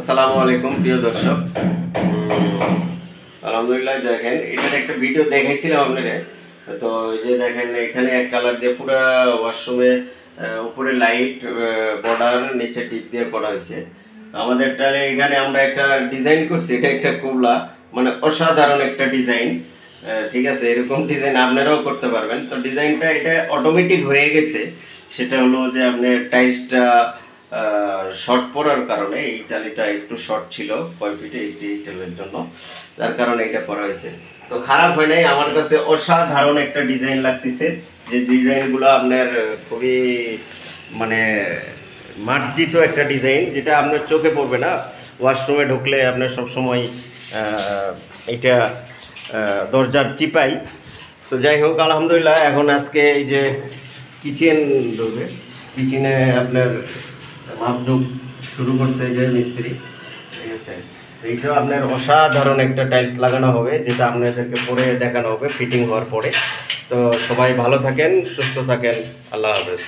আসসালামু আলাইকুম প্রিয় দর্শক। আলহামদুলিল্লাহ, দেখেন এটার একটা ভিডিও দেখাইছিলাম আপনারা। তো এই যে দেখেন এখানে এক কালার দিয়ে পুরো ওয়াশরুমে উপরে লাইট বর্ডার, নিচে টিপ দিয়ে করা হয়েছে। আমাদের টালে এখানে আমরা একটা ডিজাইন করছি, এটা একটা কুবলা, মানে অসাধারণ একটা ডিজাইন। ঠিক আছে, এরকম ডিজাইন আপনারাও করতে পারবেন। তো ডিজাইনটা এটা অটোমেটিক হয়ে গেছে, সেটা হলো যে আপনার টাইলসটা শর্ট পড়ার কারণে এই টালিটা একটু শর্ট ছিল কয়ফিটে এই টালের জন্য, যার কারণে এটা করা হয়েছে। তো খারাপ হয় নাই, আমার কাছে অসাধারণ একটা ডিজাইন লাগতেছে। যে ডিজাইনগুলো আপনার খুবই মানে মার্জিত একটা ডিজাইন, যেটা আপনার চোখে পড়বে না। ওয়াশরুমে ঢুকলে আপনার সবসময় এটা দরজার চিপাই। তো যাই হোক, আলহামদুলিল্লাহ, এখন আজকে এই যে কিচেন ঢুকবে, কিচেনে আপনার মাপজোক শুরু করছে যে মিস্ত্রি, ঠিক আছে। এইটাও আপনার অসাধারণ একটা টাইলস লাগানো হবে, যেটা আপনাদেরকে পরে দেখানো হবে ফিটিং হওয়ার পরে। তো সবাই ভালো থাকেন, সুস্থ থাকেন, আল্লাহ হাফেজ।